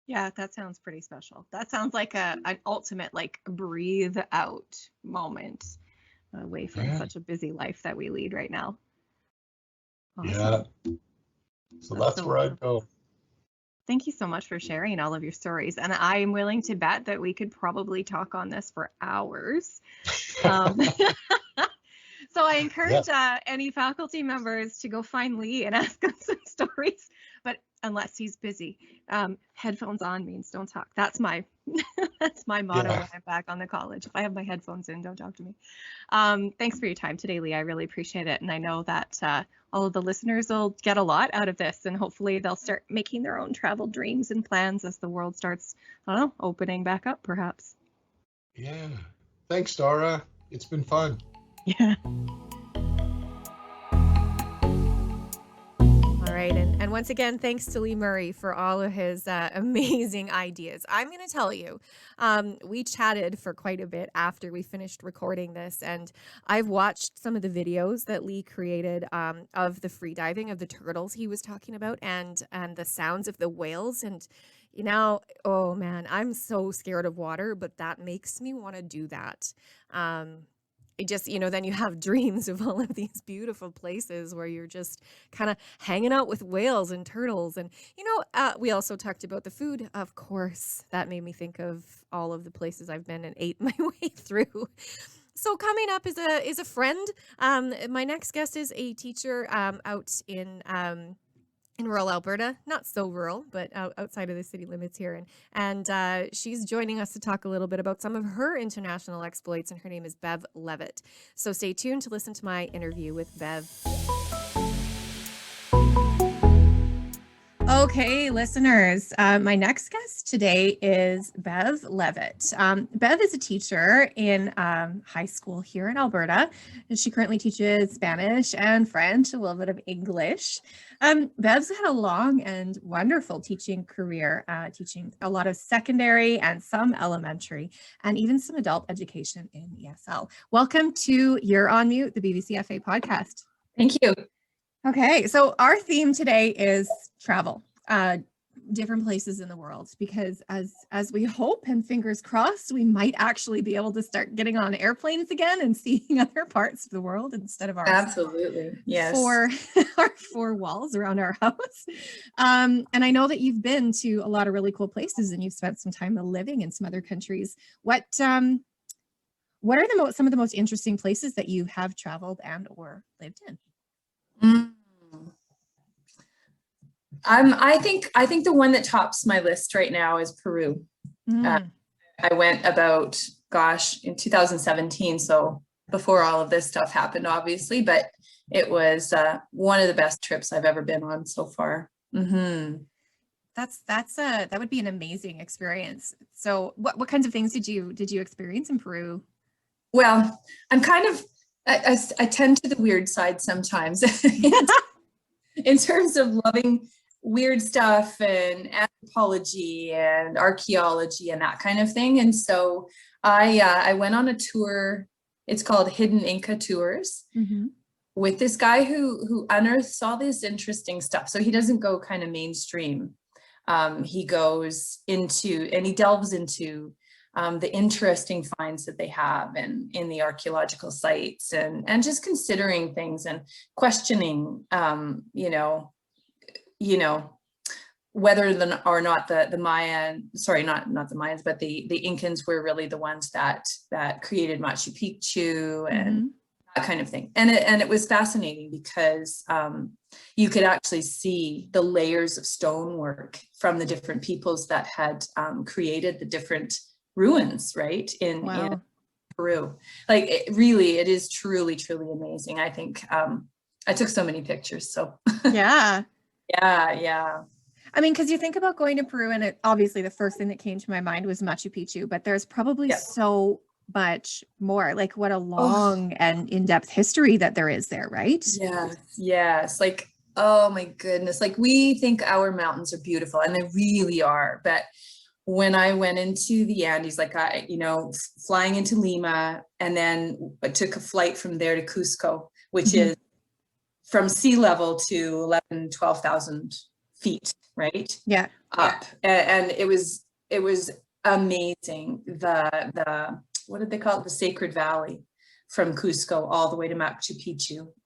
Yeah, that sounds pretty special. That sounds like an ultimate, like, breathe out moment away from such a busy life that we lead right now. Awesome. Yeah. So that's where I'd go. Thank you so much for sharing all of your stories. And I'm willing to bet that we could probably talk on this for hours. So I encourage any faculty members to go find Lee and ask him some stories, but unless he's busy, headphones on means don't talk. That's my motto when I'm back on the college. If I have my headphones in, don't talk to me. Thanks for your time today, Lee. I really appreciate it. And I know that all of the listeners will get a lot out of this, and hopefully they'll start making their own travel dreams and plans as the world starts, I don't know, opening back up perhaps. Yeah. Thanks, Dara. It's been fun. Yeah. All right. And once again, thanks to Lee Murray for all of his amazing ideas. I'm going to tell you, we chatted for quite a bit after we finished recording this, and I've watched some of the videos that Lee created of the free diving of the turtles he was talking about, and the sounds of the whales. And oh man, I'm so scared of water, but that makes me want to do that. It just, then you have dreams of all of these beautiful places where you're just kind of hanging out with whales and turtles. And, we also talked about the food, of course. That made me think of all of the places I've been and ate my way through. So coming up is a friend. My next guest is a teacher out in rural Alberta, not so rural, but outside of the city limits here. And she's joining us to talk a little bit about some of her international exploits, and her name is Bev Leavitt. So stay tuned to listen to my interview with Bev. Okay, listeners, my next guest today is Bev Leavitt. Bev is a teacher in high school here in Alberta. She currently teaches Spanish and French, a little bit of English. Bev's had a long and wonderful teaching career, teaching a lot of secondary and some elementary, and even some adult education in ESL. Welcome to You're on Mute, the BVCFA podcast. Thank you. Okay, so our theme today is travel, different places in the world, because as we hope and fingers crossed, we might actually be able to start getting on airplanes again and seeing other parts of the world instead of our absolutely yes our four walls around our house. And I know that you've been to a lot of really cool places, and you've spent some time living in some other countries. What are some of the most interesting places that you have traveled and or lived in? I think the one that tops my list right now is Peru. I went about, in 2017, so before all of this stuff happened, obviously, but it was one of the best trips I've ever been on so far. Mm-hmm. That would be an amazing experience. So what kinds of things did you experience in Peru? Well, I'm kind of I tend to the weird side sometimes in terms of loving weird stuff and anthropology and archaeology and that kind of thing. And so I went on a tour. It's called Hidden Inca Tours, with this guy who unearths all this interesting stuff. So he doesn't go kind of mainstream. He goes into, and he delves into the interesting finds that they have in the archaeological sites, and just considering things and questioning, whether or not the Mayan, sorry, not the Mayans, but the Incans were really the ones that created Machu Picchu and that kind of thing. And it was fascinating because you could actually see the layers of stonework from the different peoples that had created the different ruins, right, in Peru. Like, it is truly amazing. I think I took so many pictures, so yeah. I mean, because you think about going to Peru, and obviously the first thing that came to my mind was Machu Picchu, but there's probably so much more. Like, what a long and in-depth history that there is there, right? Yes. Like, oh my goodness. Like, we think our mountains are beautiful, and they really are. But when I went into the Andes, like flying into Lima, and then I took a flight from there to Cusco, which is from sea level to 12,000 feet, right? Yeah. Up. And it was amazing. The what did they call it? The Sacred Valley from Cusco all the way to Machu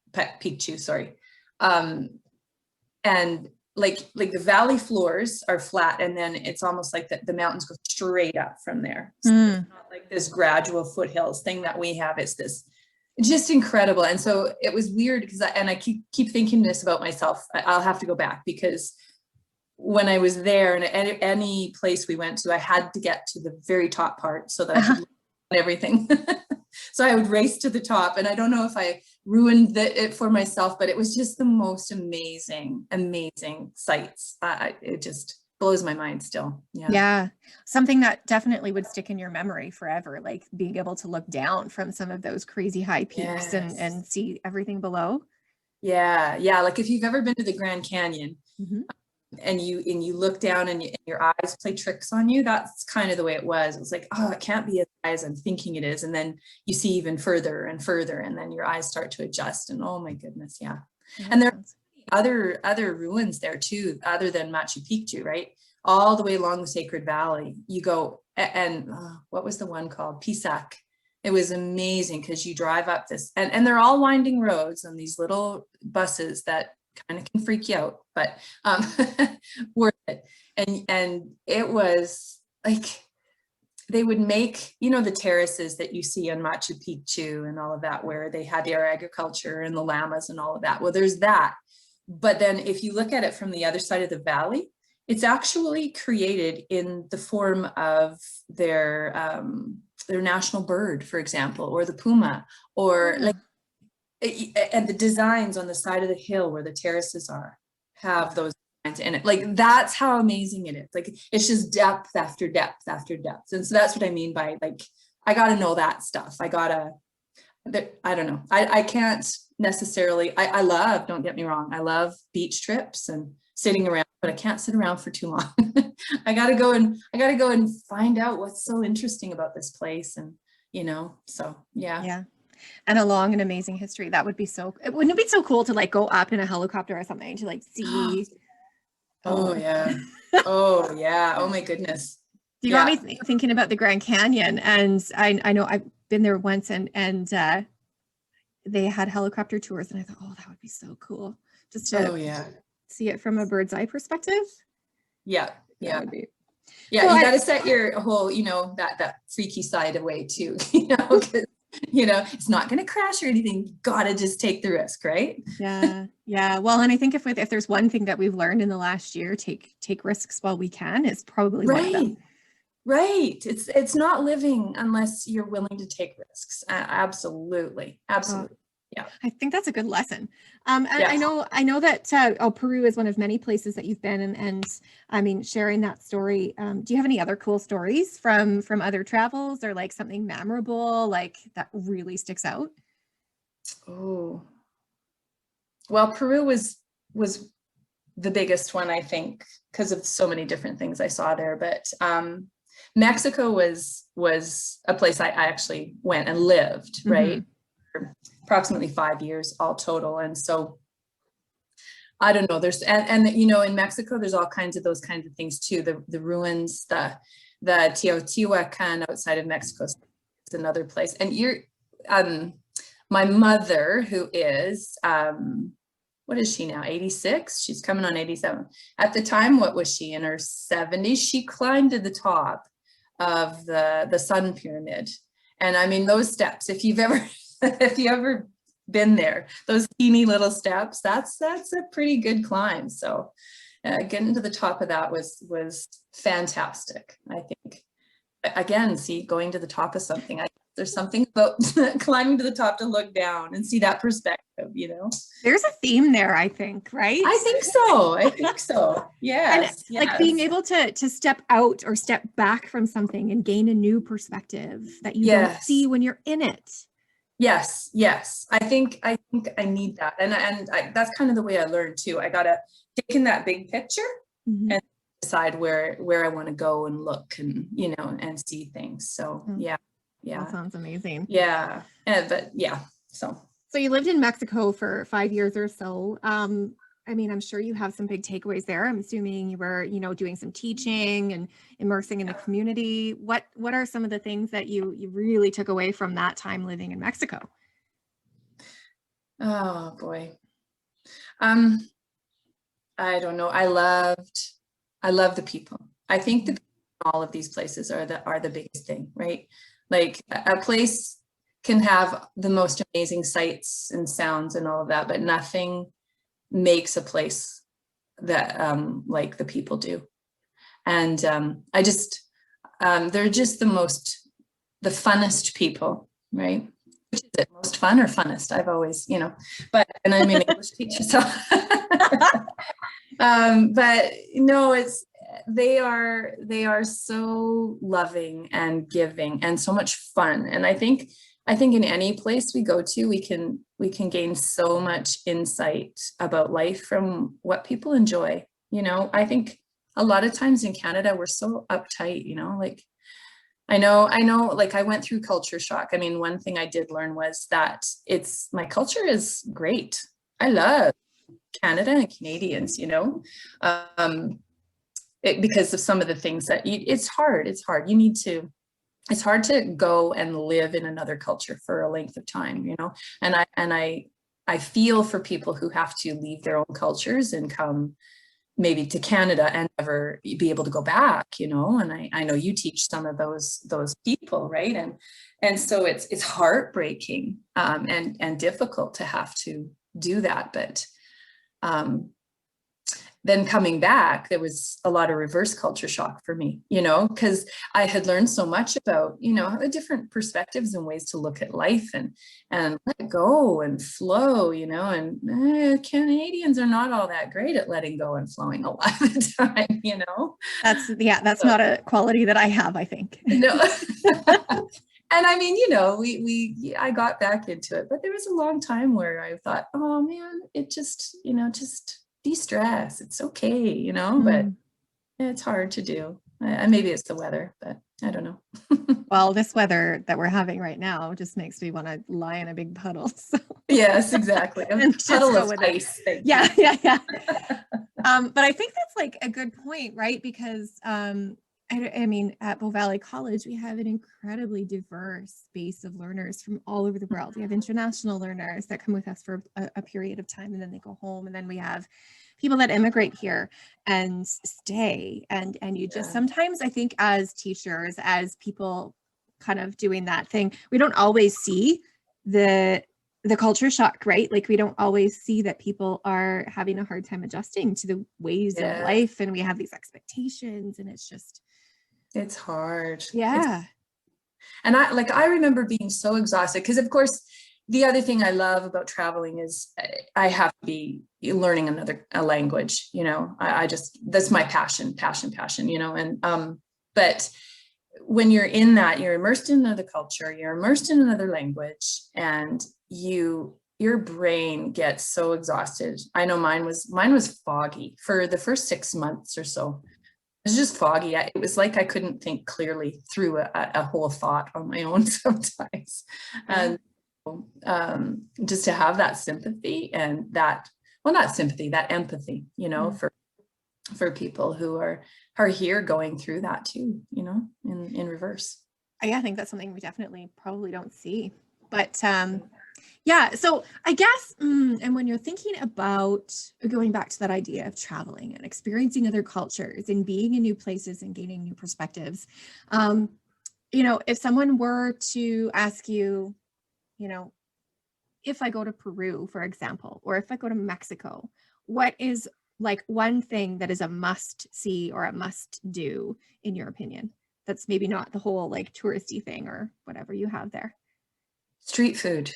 Picchu, sorry. And like the valley floors are flat, and then it's almost like the mountains go straight up from there. So it's not like this gradual foothills thing that we have. It's this just incredible. And so it was weird because I keep thinking this about myself. I'll have to go back, because when I was there, and at any place we went to, I had to get to the very top part so that I could look at everything. So I would race to the top, and I don't know if I ruined it for myself, but it was just the most amazing sights. It just blows my mind still. Yeah. Something that definitely would stick in your memory forever, like being able to look down from some of those crazy high peaks and see everything below. Yeah. Yeah. Like if you've ever been to the Grand Canyon, Mm-hmm. and you look down and your eyes play tricks on you, that's kind of the way it was. It was like, oh, it can't be as high as I'm thinking it is. And then you see even further and further, and then your eyes start to adjust, and oh my goodness, yeah. And there are other ruins there too, other than Machu Picchu, right? All the way along the Sacred Valley. You go, and what was the one called? Pisac. It was amazing because you drive up this, and they're all winding roads on these little buses that kind of can freak you out, but worth it. And it was like, they would make, you know, the terraces that you see on Machu Picchu and all of that, where they had their agriculture and the llamas and all of that. Well, there's that. But then if you look at it from the other side of the valley, it's actually created in the form of their national bird, for example, or the puma, or like, and the designs on the side of the hill where the terraces are have those designs in it. Like, that's how amazing it is. Like, it's just depth after depth after depth. And so that's what I mean by, like, I got to know that stuff. I don't know. I can't necessarily, I love, don't get me wrong, I love beach trips and sitting around, but I can't sit around for too long. I got to go and find out what's so interesting about this place. And, you know, so yeah. Yeah. And a long and amazing history. That would be wouldn't it be so cool to like go up in a helicopter or something to like see? Oh yeah. Oh yeah. Oh my goodness. You got me thinking about the Grand Canyon, and I know I've been there once, and they had helicopter tours, and I thought, oh, that would be so cool just to see it from a bird's eye perspective. Yeah. Yeah. That would be. Yeah, so you got to set your whole, you know, that freaky side away too, you know, because, you know, it's not going to crash or anything. You got to just take the risk, right? Yeah. Yeah. Well, and I think if there's one thing that we've learned in the last year, take risks while we can, is probably one of them. Right. It's not living unless you're willing to take risks. Absolutely. Absolutely. Yeah. I think that's a good lesson. And I know that Peru is one of many places that you've been, and I mean, sharing that story. Do you have any other cool stories from other travels, or like something memorable, like that really sticks out? Oh, well, Peru was the biggest one, I think, because of so many different things I saw there. But Mexico was a place I actually went and lived, right? Mm-hmm. Approximately 5 years all total. And so I don't know, there's and you know, in Mexico there's all kinds of those kinds of things too, the ruins, the Teotihuacan outside of Mexico is another place. And you're my mother, who is what is she now, 86? She's coming on 87. At the time, what was she, in her 70s? She climbed to the top of the Sun Pyramid. And I mean, those steps, if you've ever been there, those teeny little steps, that's a pretty good climb. So getting to the top of that was fantastic. I think, again, see, going to the top of something, there's something about climbing to the top to look down and see that perspective, you know. There's a theme there, I think, right? I think so. Yes. And like being able to step out or step back from something and gain a new perspective that you don't see when you're in it. Yes. I think I need that, and that's kind of the way I learned too. I gotta take in that big picture and decide where I want to go and look, and you know, and see things. So yeah. That sounds amazing. Yeah, but yeah. So you lived in Mexico for 5 years or so. I mean, I'm sure you have some big takeaways there. I'm assuming you were, you know, doing some teaching and immersing in the community. What are some of the things that you really took away from that time living in Mexico? Oh boy. I don't know. I love the people. I think the people in all of these places are the biggest thing, right? Like, a place can have the most amazing sights and sounds and all of that, but nothing makes a place that like the people do. And they're just the funnest people, right? Which is it, most fun or funnest? I've always, you know, and I'm an English teacher, so but no, they are so loving and giving and so much fun. And I think I think in any place we go to, we can gain so much insight about life from what people enjoy. I think a lot of times in Canada, we're so uptight, like I know, like I went through culture shock. I mean, one thing I did learn was that my culture is great. I love Canada and Canadians, because of some of the things that it's hard. It's hard to go and live in another culture for a length of time, and I feel for people who have to leave their own cultures and come maybe to Canada and never be able to go back, and I know you teach some of those people, right? And so it's heartbreaking and difficult to have to do that. But then coming back, there was a lot of reverse culture shock for me, because I had learned so much about, different perspectives and ways to look at life and let go and flow, and Canadians are not all that great at letting go and flowing a lot of the time, That's not a quality that I have, I think. No. And I mean, I got back into it, but there was a long time where I thought, oh man, it just de-stress. It's okay, but it's hard to do. Maybe it's the weather, but I don't know. Well, this weather that we're having right now just makes me want to lie in a big puddle. So. Yes, exactly. A puddle of ice. Yeah. But I think that's like a good point, right? Because I mean, at Bow Valley College, we have an incredibly diverse base of learners from all over the world. We have international learners that come with us for a period of time, and then they go home. And then we have people that immigrate here and stay. And you just sometimes, I think, as teachers, as people kind of doing that thing, we don't always see the culture shock, right? Like we don't always see that people are having a hard time adjusting to the ways of life, and we have these expectations, and it's hard. Yeah. And I remember being so exhausted because, of course, the other thing I love about traveling is I have to be learning a language, I just, that's my passion, and, but when you're in that, you're immersed in another culture, you're immersed in another language, and your brain gets so exhausted. I know mine was foggy for the first 6 months or so. It was just foggy. It was like I couldn't think clearly through a whole thought on my own sometimes. And just to have that sympathy and that empathy, for people who are here going through that too, in reverse. I think that's something we definitely probably don't see. But yeah, so I guess, and when you're thinking about going back to that idea of traveling and experiencing other cultures and being in new places and gaining new perspectives, if someone were to ask you, if I go to Peru, for example, or if I go to Mexico, what is like one thing that is a must see or a must do, in your opinion? That's maybe not the whole like touristy thing or whatever you have there. Street food.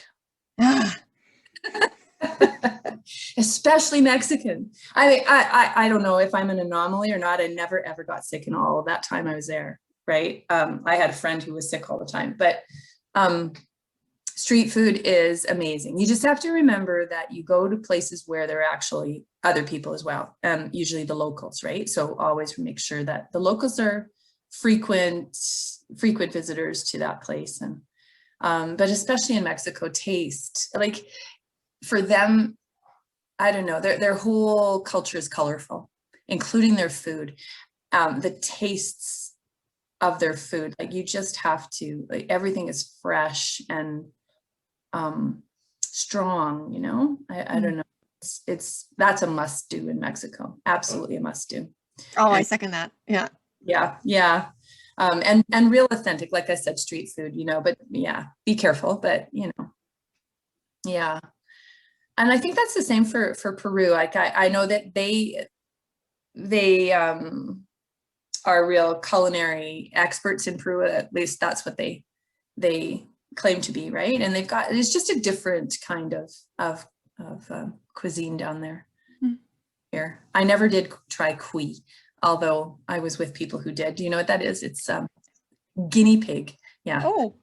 Especially Mexican. I don't know if I'm an anomaly or not. I never ever got sick in all of that time I was there, right? I had a friend who was sick all the time, but street food is amazing. You just have to remember that you go to places where there are actually other people as well, usually the locals, right? So always make sure that the locals are frequent visitors to that place. And but especially in Mexico, taste, like for them, I don't know, their whole culture is colorful, including their food, the tastes of their food. Like you just have to, like everything is fresh and strong, I don't know. That's a must do in Mexico. Absolutely a must do. Oh, I second that. Yeah. Yeah. And real authentic, like I said, street food, but yeah, be careful, but yeah. And I think that's the same for Peru. Like I know that they are real culinary experts in Peru. At least that's what they claim to be, right? And it's just a different kind of cuisine down there. Here, I never did try cuy, although I was with people who did. Do you know what that is? It's guinea pig. Yeah. Oh.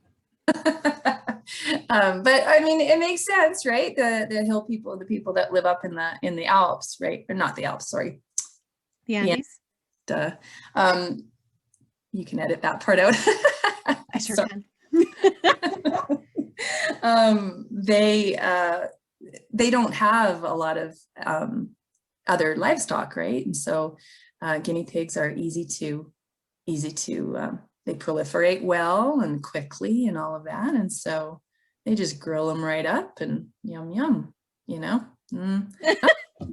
But I mean, it makes sense, right? The hill people, the people that live up in the Alps, right? Or not the Alps, sorry. The Andes. You can edit that part out. I sure can. They don't have a lot of other livestock, right? And so guinea pigs are easy to they proliferate well and quickly and all of that. And so they just grill them right up and yum, yum,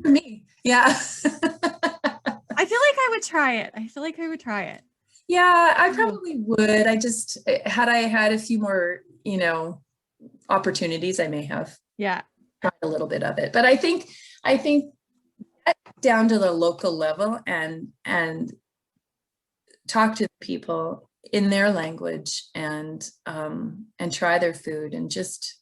For me. Yeah. I feel like I would try it. Yeah, I probably would. Had I had a few more, opportunities, I may have tried a little bit of it. But I think get down to the local level and talk to people in their language and try their food and just,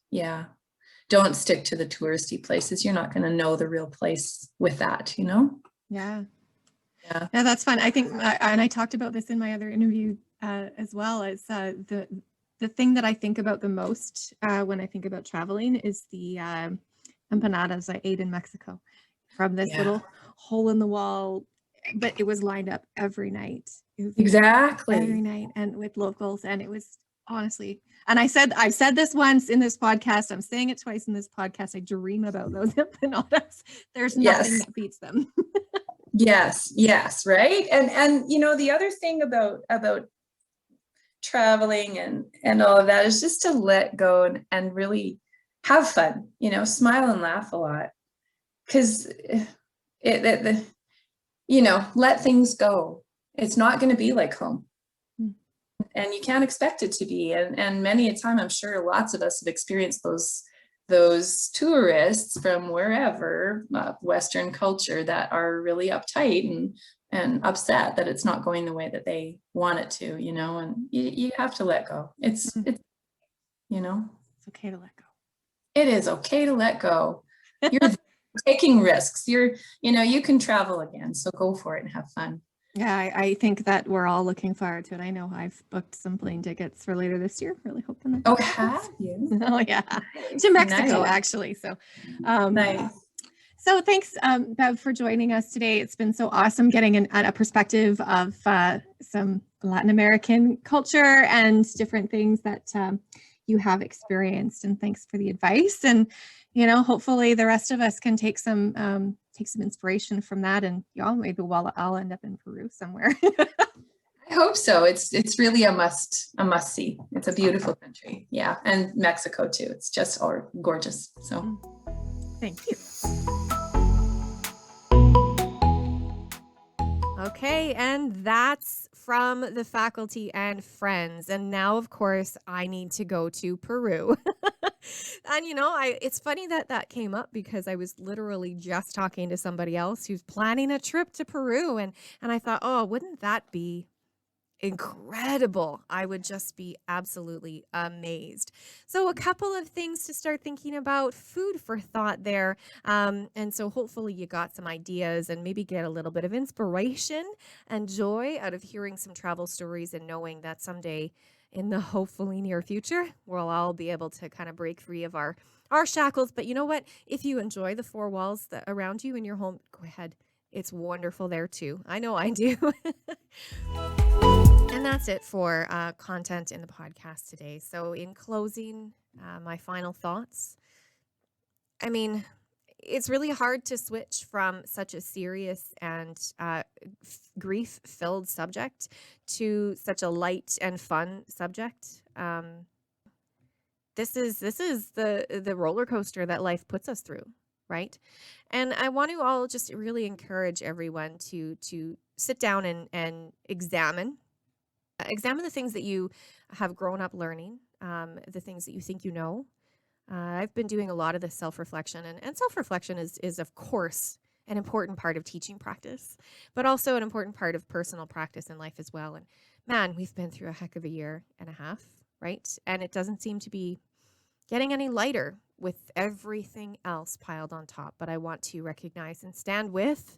don't stick to the touristy places. You're not going to know the real place with that, Yeah, that's fun. I think, and I talked about this in my other interview as well, as the thing that I think about the most when I think about traveling is the empanadas I ate in Mexico from this little hole in the wall, but it was lined up every night. Exactly. Every night, and with locals, and it was honestly, and I've said this once in this podcast, I'm saying it twice in this podcast, I dream about those empanadas. There's nothing that beats them. Yes, right. And the other thing about traveling and all of that is just to let go and really have fun, smile and laugh a lot, because let things go. It's not going to be like home. And you can't expect it to be. And many a time, I'm sure lots of us have experienced those tourists from wherever, Western culture, that are really uptight and upset that it's not going the way that they want it to, and you have to let go. It's okay to let go. It is okay to let go. You're taking risks. You can travel again. So go for it and have fun. Yeah, I think that we're all looking forward to it. I know I've booked some plane tickets for later this year. Really hoping that. Oh, have you? Oh, yeah. Nice. To Mexico, actually. So, nice. So thanks, Bev, for joining us today. It's been so awesome getting a perspective of some Latin American culture and different things that you have experienced. And thanks for the advice. And hopefully the rest of us can take some inspiration from that. And y'all, maybe I'll end up in Peru somewhere. I hope so. It's really a must see. It's a beautiful country. Yeah. And Mexico too. It's just gorgeous. So thank you. Okay, and that's from the faculty and friends. And now, of course, I need to go to Peru. And, it's funny that came up because I was literally just talking to somebody else who's planning a trip to Peru. And I thought, oh, wouldn't that be incredible? I would just be absolutely amazed. So a couple of things to start thinking about, food for thought there. And so hopefully you got some ideas and maybe get a little bit of inspiration and joy out of hearing some travel stories and knowing that someday in the hopefully near future, we'll all be able to kind of break free of our shackles. But you know what? If you enjoy the four walls that around you in your home, go ahead. It's wonderful there too. I know I do. And that's it for content in the podcast today. So in closing, my final thoughts. I mean, it's really hard to switch from such a serious and grief-filled subject to such a light and fun subject. This is the roller coaster that life puts us through, right? And I want to all just really encourage everyone to sit down and examine the things that you have grown up learning, the things that you think you know. I've been doing a lot of this self-reflection, and self-reflection is of course an important part of teaching practice, but also an important part of personal practice in life as well. And man, we've been through a heck of a year and a half, right? And it doesn't seem to be getting any lighter with everything else piled on top. But I want to recognize and stand with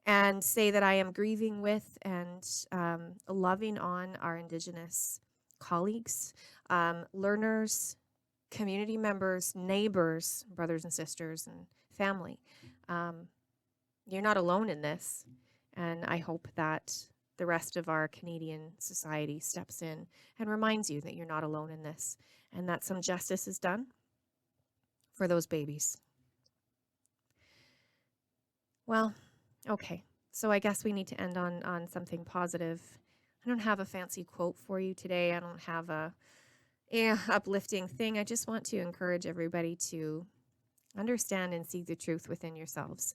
and say that I am grieving with and loving on our Indigenous colleagues, learners, community members, neighbors, brothers and sisters, and family. You're not alone in this. And I hope that the rest of our Canadian society steps in and reminds you that you're not alone in this and that some justice is done for those babies. Well, okay. So I guess we need to end on something positive. I don't have a fancy quote for you today. I don't have a uplifting thing. I just want to encourage everybody to understand and see the truth within yourselves.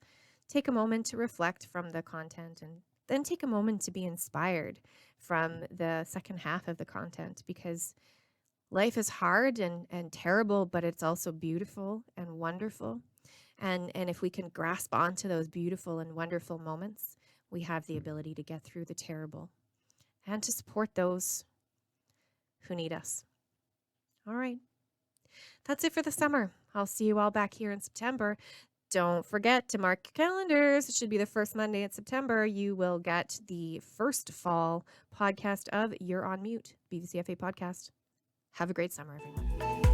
Take a moment to reflect from the content, and then take a moment to be inspired from the second half of the content, because life is hard and terrible, but it's also beautiful and wonderful. And if we can grasp onto those beautiful and wonderful moments, we have the ability to get through the terrible and to support those who need us. All right. That's it for the summer. I'll see you all back here in September. Don't forget to mark your calendars. It should be the first Monday in September. You will get the first fall podcast of You're on Mute, BVCFA podcast. Have a great summer, everyone.